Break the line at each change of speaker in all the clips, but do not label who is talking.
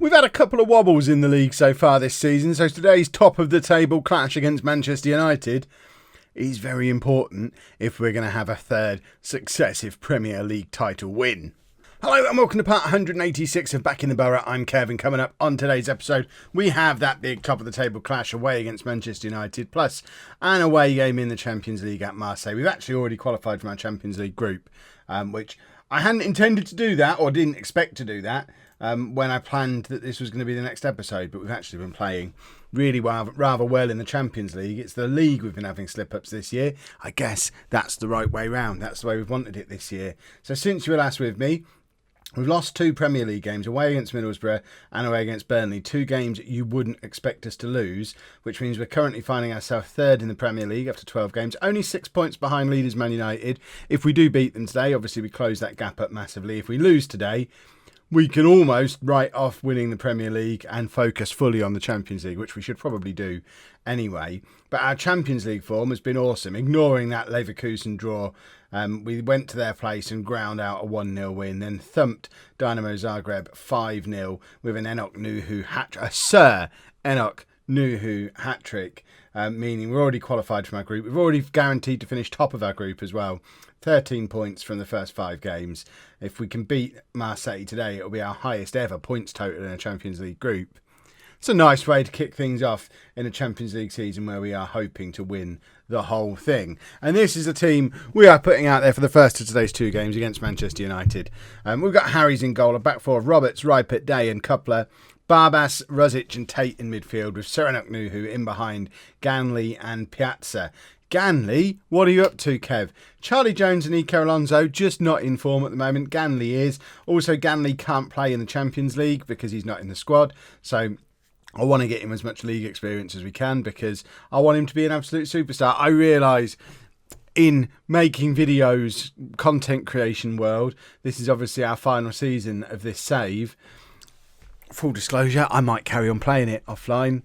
We've had a couple of wobbles in the league so far this season, so today's top of the table clash against Manchester United is very important if we're going to have a third successive Premier League title win. Hello and welcome to part 186 of Backing the Boro. I'm Kevin. Coming up on today's episode, we have that big top of the table clash away against Manchester United, plus an away game in the Champions League at Marseille. We've actually already qualified from our Champions League group, which I hadn't intended to do that, or didn't expect to do that, when I planned that this was going to be the next episode, but we've actually been playing really rather well in the Champions League. It's the league we've been having slip-ups this year. I guess that's the right way round. That's the way we've wanted it this year. So since you were last with me, we've lost 2 Premier League games, away against Middlesbrough and away against Burnley. 2 games you wouldn't expect us to lose, which means we're currently finding ourselves third in the Premier League after 12 games. Only 6 points behind leaders Man United. If we do beat them today, obviously we close that gap up massively. If we lose today, we can almost write off winning the Premier League and focus fully on the Champions League, which we should probably do anyway. But our Champions League form has been awesome. Ignoring that Leverkusen draw, we went to their place and ground out a 1-0 win, then thumped Dynamo Zagreb 5-0 with an Sir Enoch Nuhu hat-trick, meaning we're already qualified from our group. We've already guaranteed to finish top of our group as well. 13 points from the first 5 games. If we can beat Marseille today, it'll be our highest ever points total in a Champions League group. It's a nice way to kick things off in a Champions League season where we are hoping to win the whole thing. And this is a team we are putting out there for the first of today's 2 games against Manchester United. We've got Harry's in goal, a back four of Roberts, Ripert, Day and Coupler, Barbas, Ruzic and Tate in midfield, with Serenok Nuhu in behind, Ganley and Piazza. Ganley, what are you up to, Kev? Charlie Jones and Nico Alonso just not in form at the moment. Ganley is. Also, Ganley can't play in the Champions League because he's not in the squad. So I want to get him as much league experience as we can because I want him to be an absolute superstar. I realise in making videos, content creation world, this is obviously our final season of this save. Full disclosure, I might carry on playing it offline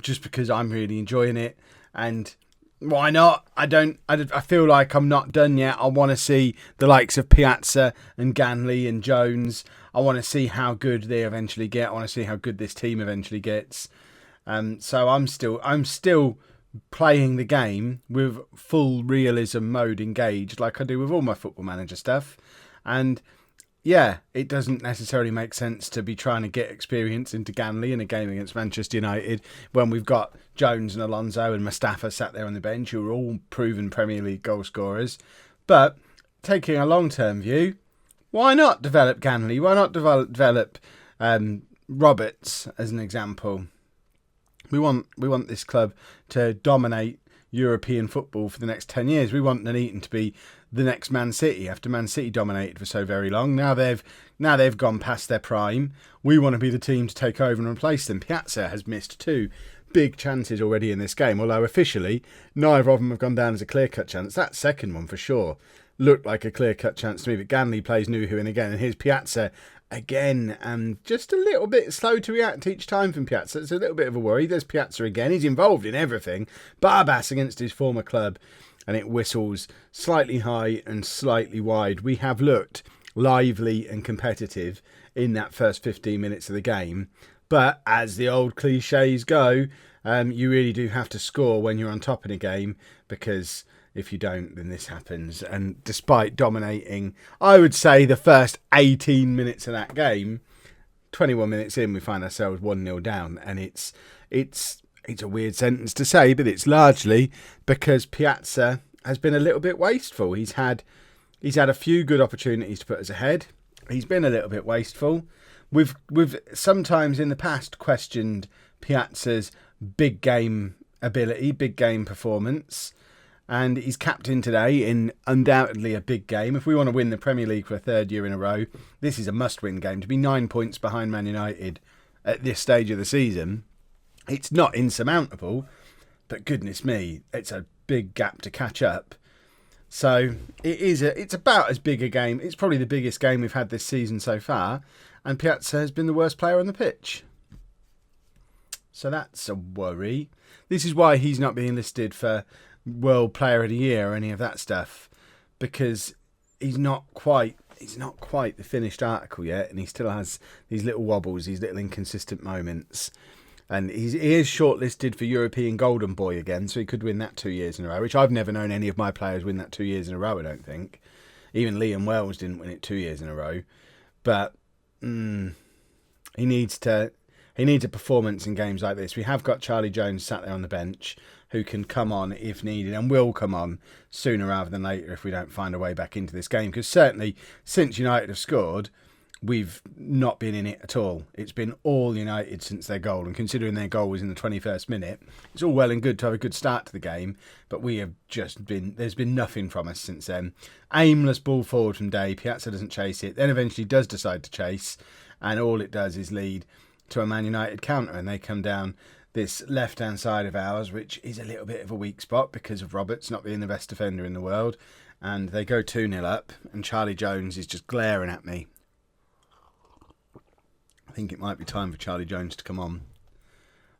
just because I'm really enjoying it. And why not? I feel like I'm not done yet. I want to see the likes of Piazza and Ganley and Jones. I want to see how good they eventually get. I want to see how good this team eventually gets. So I'm still playing the game with full realism mode engaged, like I do with all my Football Manager stuff. And yeah, it doesn't necessarily make sense to be trying to get experience into Ganley in a game against Manchester United when we've got Jones and Alonso and Mustafa sat there on the bench who are all proven Premier League goal scorers. But taking a long-term view, why not develop Ganley? Why not develop Roberts as an example? We want this club to dominate European football for the next 10 years. We want Nuneaton to be the next Man City after Man City dominated for so very long. Now they've gone past their prime. We want to be the team to take over and replace them. Piazza has missed 2 big chances already in this game, although officially neither of them have gone down as a clear-cut chance. That second one for sure looked like a clear-cut chance to me, but Ganley plays Nuhu in again, and here's Piazza again, and just a little bit slow to react each time from Piazza. It's a little bit of a worry. There's Piazza again. He's involved in everything. Barbas against his former club, and it whistles slightly high and slightly wide. We have looked lively and competitive in that first 15 minutes of the game, but as the old cliches go, you really do have to score when you're on top in a game, because if you don't, then this happens. And despite dominating, I would say, the first 18 minutes of that game, 21 minutes in, we find ourselves 1-0 down. And it's a weird sentence to say, but it's largely because Piazza has been a little bit wasteful. He's had a few good opportunities to put us ahead. He's been a little bit wasteful. We've sometimes in the past questioned Piazza's big game ability, big game performance. And he's captain today in undoubtedly a big game. If we want to win the Premier League for a 3rd year in a row, this is a must-win game. To be 9 points behind Man United at this stage of the season, it's not insurmountable, but goodness me, it's a big gap to catch up. So it's about as big a game. It's probably the biggest game we've had this season so far, and Piazza has been the worst player on the pitch. So that's a worry. This is why he's not being listed for World Player of the Year or any of that stuff, because he's not quite he's not quite the finished article yet, and he still has these little wobbles, these little inconsistent moments. And he is shortlisted for European Golden Boy again, so he could win that 2 years in a row, which I've never known any of my players win that 2 years in a row, I don't think. Even Liam Wells didn't win it 2 years in a row. But he needs a performance in games like this. We have got Charlie Jones sat there on the bench who can come on if needed and will come on sooner rather than later if we don't find a way back into this game. Because certainly since United have scored, we've not been in it at all. It's been all United since their goal, and considering their goal was in the 21st minute, it's all well and good to have a good start to the game, but we have just been, there's been nothing from us since then. Aimless ball forward from Day. Piazza doesn't chase it, then eventually does decide to chase, and all it does is lead to a Man United counter, and they come down this left-hand side of ours, which is a little bit of a weak spot because of Roberts not being the best defender in the world, and they go 2-0 up, and Charlie Jones is just glaring at me. I think it might be time for Charlie Jones to come on.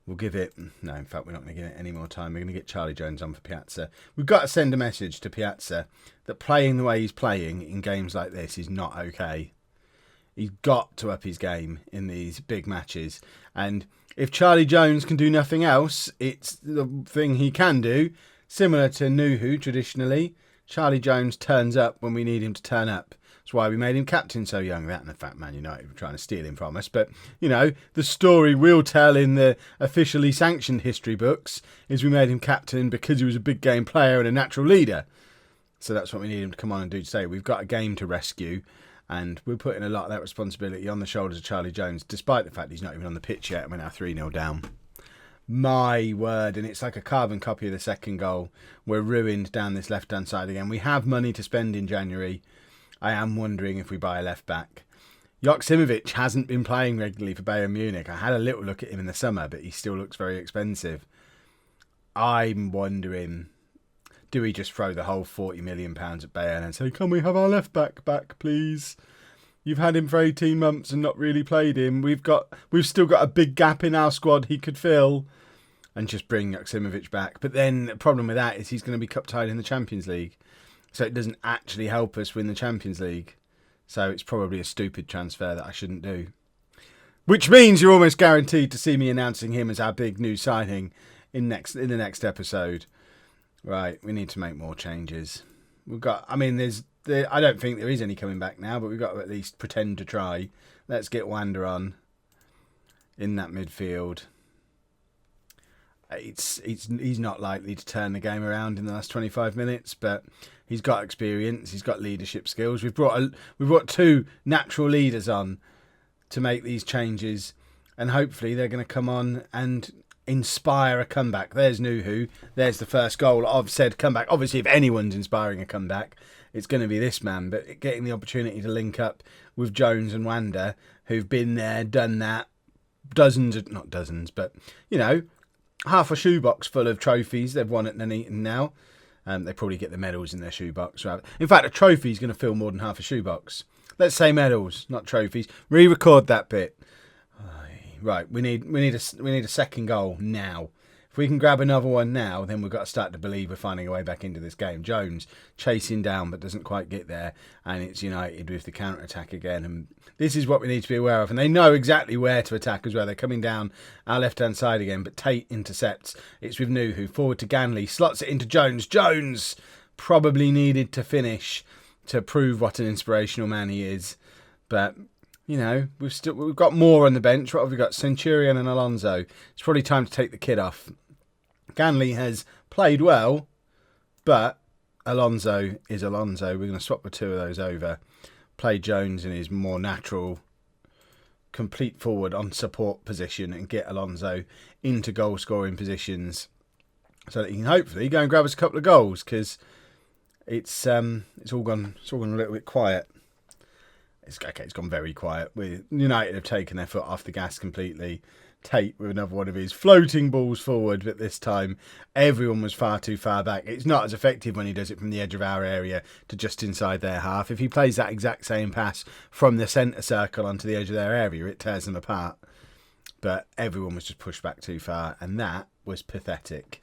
We'll give it... No, in fact, we're not going to give it any more time. We're going to get Charlie Jones on for Piazza. We've got to send a message to Piazza that playing the way he's playing in games like this is not okay. He's got to up his game in these big matches. And if Charlie Jones can do nothing else, it's the thing he can do. Similar to Nuhu traditionally, Charlie Jones turns up when we need him to turn up. That's why we made him captain so young. That and the fact Man United were trying to steal him from us. But, you know, the story we'll tell in the officially sanctioned history books is we made him captain because he was a big game player and a natural leader. So that's what we need him to come on and do today. We've got a game to rescue, and we're putting a lot of that responsibility on the shoulders of Charlie Jones, despite the fact he's not even on the pitch yet and we're now 3-0 down. My word, and it's like a carbon copy of the second goal. We're ruined down this left-hand side again. We have money to spend in January. I am wondering if we buy a left-back. Joksimovic hasn't been playing regularly for Bayern Munich. I had a little look at him in the summer, but he still looks very expensive. I'm wondering, do we just throw the whole £40 million at Bayern and say, can we have our left-back back, please? You've had him for 18 months and not really played him. We've still got a big gap in our squad he could fill, and just bring Joksimovic back. But then the problem with that is he's going to be cup-tied in the Champions League. So it doesn't actually help us win the Champions League. So it's probably a stupid transfer that I shouldn't do. Which means you're almost guaranteed to see me announcing him as our big new signing in the next episode. Right, we need to make more changes. I don't think there is any coming back now, but we've got to at least pretend to try. Let's get Wander on in that midfield. He's not likely to turn the game around in the last 25 minutes, but he's got experience, he's got leadership skills. We've brought two natural leaders on to make these changes, and hopefully they're going to come on and inspire a comeback. There's Nuhu, there's the first goal of said comeback. Obviously, if anyone's inspiring a comeback, it's going to be this man, but getting the opportunity to link up with Jones and Wander, who've been there, done that, not dozens, but, you know, half a shoebox full of trophies they've won at Nuneaton now. They probably get the medals in their shoebox. In fact, a trophy is going to fill more than half a shoebox. Let's say medals, not trophies. Re-record that bit. Right, we need a second goal now. If we can grab another one now, then we've got to start to believe we're finding a way back into this game. Jones chasing down but doesn't quite get there, and it's United with the counter-attack again. And this is what we need to be aware of. And they know exactly where to attack as well. They're coming down our left-hand side again, but Tate intercepts. It's with Nuhu, forward to Ganley, slots it into Jones. Jones probably needed to finish to prove what an inspirational man he is. But, you know, we've got more on the bench. What have we got? Centurion and Alonso. It's probably time to take the kid off. Ganley has played well, but Alonso is Alonso. We're going to swap the two of those over. Play Jones in his more natural, complete forward on support position and get Alonso into goal-scoring positions so that he can hopefully go and grab us a couple of goals, because it's all gone a little bit quiet. It's gone very quiet. United have taken their foot off the gas completely. Tate with another one of his floating balls forward, but this time everyone was far too far back. It's not as effective when he does it from the edge of our area to just inside their half. If he plays that exact same pass from the centre circle onto the edge of their area, it tears them apart. But everyone was just pushed back too far, and that was pathetic.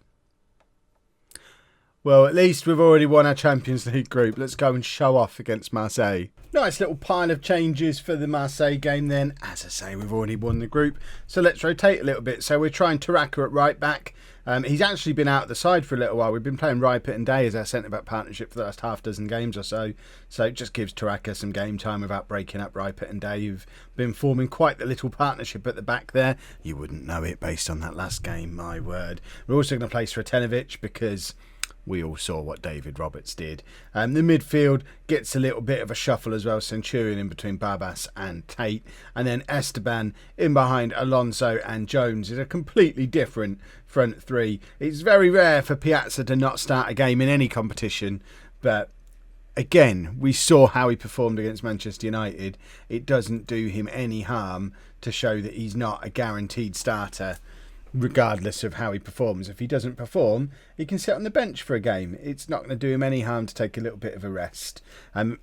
Well, at least we've already won our Champions League group. Let's go and show off against Marseille. Nice little pile of changes for the Marseille game then. As I say, we've already won the group. So let's rotate a little bit. So we're trying Taraka at right back. He's actually been out of the side for a little while. We've been playing Ripert and Day as our centre-back partnership for the last half dozen games or so. So it just gives Taraka some game time without breaking up Ripert and Day, who've been forming quite the little partnership at the back there. You wouldn't know it based on that last game, my word. We're also going to play Sretenovic because we all saw what David Roberts did. The midfield gets a little bit of a shuffle as well. Centurion in between Barbas and Tate. And then Esteban in behind Alonso and Jones is a completely different front three. It's very rare for Piazza to not start a game in any competition. But again, we saw how he performed against Manchester United. It doesn't do him any harm to show that he's not a guaranteed starter, regardless of how he performs. If he doesn't perform, he can sit on the bench for a game. It's not going to do him any harm to take a little bit of a rest.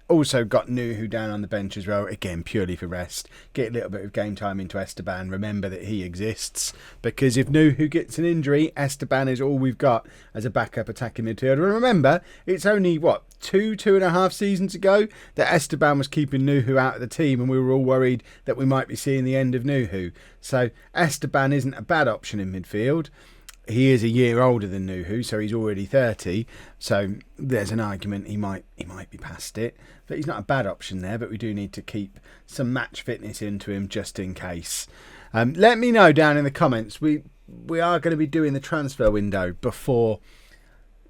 Also got Nuhu down on the bench as well, again purely for rest. Get a little bit of game time into Esteban. Remember that he exists, because if Nuhu gets an injury, Esteban is all we've got as a backup attacking midfielder. And remember, it's only two and a half seasons ago that Esteban was keeping Nuhu out of the team, and we were all worried that we might be seeing the end of Nuhu. So Esteban isn't a bad option in midfield. He is a year older than Nuhu, so he's already 30. So there's an argument he might be past it. But he's not a bad option there, but we do need to keep some match fitness into him just in case. Let me know down in the comments. We are going to be doing the transfer window before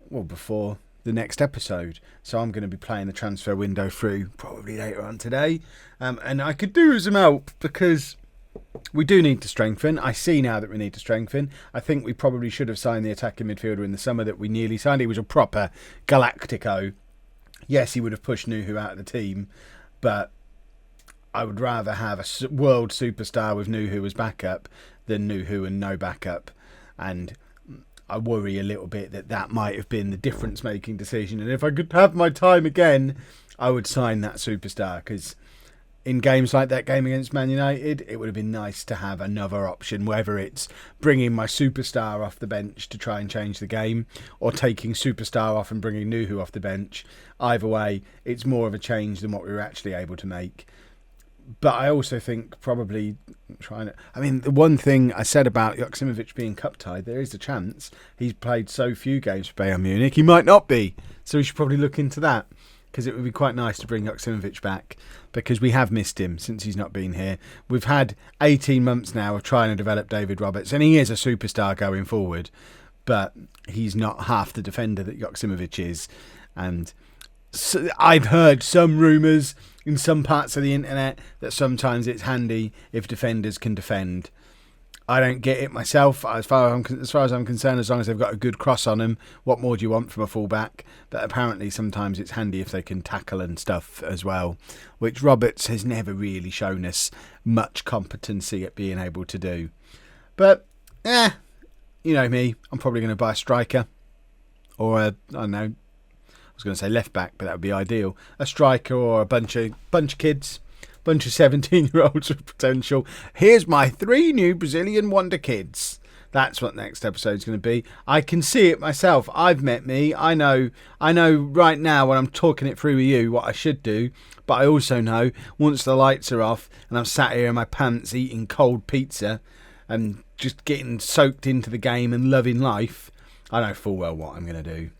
the next episode. So I'm going to be playing the transfer window through probably later on today. And I could do with some help because we do need to strengthen. I see now that we need to strengthen. I think we probably should have signed the attacking midfielder in the summer that we nearly signed. He was a proper Galactico. Yes, he would have pushed Nuhu out of the team, but I would rather have a world superstar with Nuhu as backup than Nuhu and no backup. And I worry a little bit that might have been the difference-making decision. And if I could have my time again, I would sign that superstar, because in games like that game against Man United, it would have been nice to have another option, whether it's bringing my superstar off the bench to try and change the game or taking superstar off and bringing Nuhu off the bench. Either way, it's more of a change than what we were actually able to make. But I also think probably the one thing I said about Joksimovic being cup-tied, there is a chance he's played so few games for Bayern Munich, he might not be. So we should probably look into that, because it would be quite nice to bring Joksimovic back, because we have missed him since he's not been here. We've had 18 months now of trying to develop David Roberts, and he is a superstar going forward, but he's not half the defender that Joksimovic is. And so I've heard some rumours in some parts of the internet that sometimes it's handy if defenders can defend. I don't get it myself. As far as I'm concerned, as long as they've got a good cross on them, what more do you want from a fullback? But apparently sometimes it's handy if they can tackle and stuff as well, which Roberts has never really shown us much competency at being able to do. But, you know me, I'm probably going to buy a striker, or I don't know, I was going to say left back, but that would be ideal. A striker or a bunch of kids. Bunch of 17-year-olds with potential. Here's my 3 new Brazilian wonder kids. That's what next episode's going to be. I can see it myself. I've met me. I know right now when I'm talking it through with you what I should do. But I also know once the lights are off and I'm sat here in my pants eating cold pizza and just getting soaked into the game and loving life, I know full well what I'm going to do.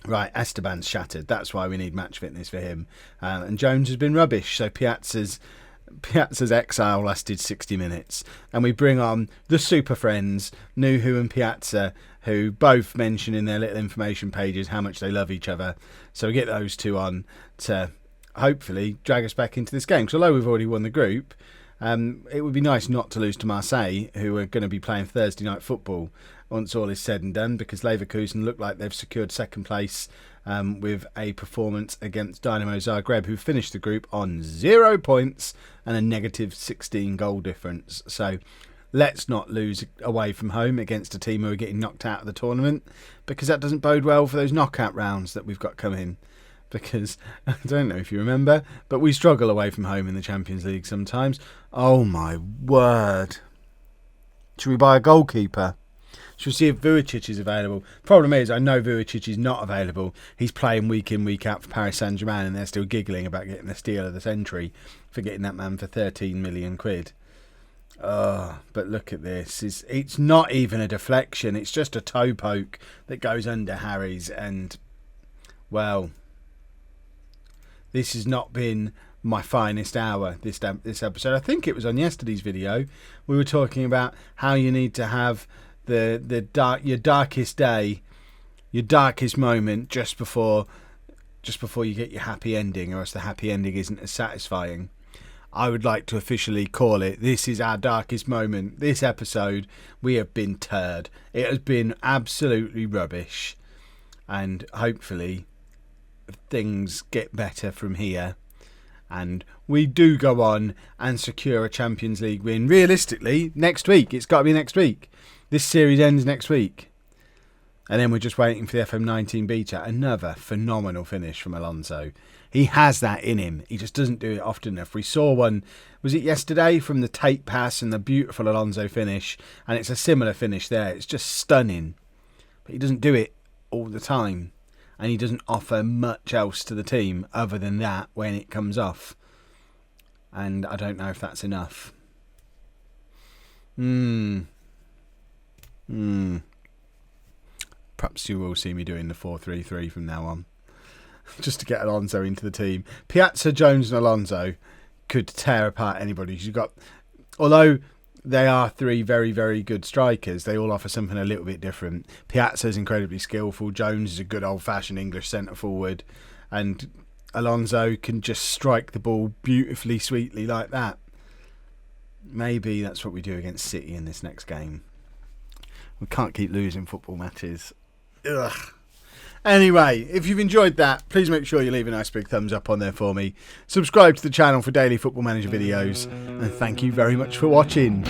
Right, Esteban's shattered. That's why we need match fitness for him. And Jones has been rubbish. So Piazza's exile lasted 60 minutes. And we bring on the super friends, Nuhu and Piazza, who both mention in their little information pages how much they love each other. So we get those two on to hopefully drag us back into this game. Because although we've already won the group, it would be nice not to lose to Marseille, who are going to be playing Thursday night football once all is said and done, because Leverkusen look like they've secured second place with a performance against Dynamo Zagreb, who finished the group on 0 points and a negative 16 goal difference. So let's not lose away from home against a team who are getting knocked out of the tournament, because that doesn't bode well for those knockout rounds that we've got coming. Because, I don't know if you remember, but we struggle away from home in the Champions League sometimes. Oh my word. Should we buy a goalkeeper? So we'll see if Vujicic is available. Problem is, I know Vujicic is not available. He's playing week in, week out for Paris Saint-Germain, and they're still giggling about getting the steal of the century for getting that man for 13 million quid. Oh, but look at this. It's not even a deflection. It's just a toe poke that goes under Harry's. And, well, this has not been my finest hour, this episode. I think it was on yesterday's video. We were talking about how you need to have your darkest day, your darkest moment just before you get your happy ending, or else the happy ending isn't as satisfying. I would like to officially call it, this is our darkest moment. This episode, we have been turd. It has been absolutely rubbish. And hopefully things get better from here. And we do go on and secure a Champions League win. Realistically, next week. It's got to be next week. This series ends next week. And then we're just waiting for the FM18 beta. Another phenomenal finish from Alonso. He has that in him. He just doesn't do it often enough. We saw one, was it yesterday, from the Tate pass and the beautiful Alonso finish. And it's a similar finish there. It's just stunning. But he doesn't do it all the time. And he doesn't offer much else to the team other than that when it comes off. And I don't know if that's enough. Perhaps you will see me doing the 4-3-3 from now on. Just to get Alonso into the team. Piazza, Jones and Alonso could tear apart anybody. You've got, although they are three very, very good strikers, they all offer something a little bit different. Piazza's incredibly skillful. Jones is a good old-fashioned English centre-forward. And Alonso can just strike the ball beautifully, sweetly like that. Maybe that's what we do against City in this next game. We can't keep losing football matches. Ugh. Anyway, if you've enjoyed that, please make sure you leave a nice big thumbs up on there for me. Subscribe to the channel for daily Football Manager videos. And thank you very much for watching.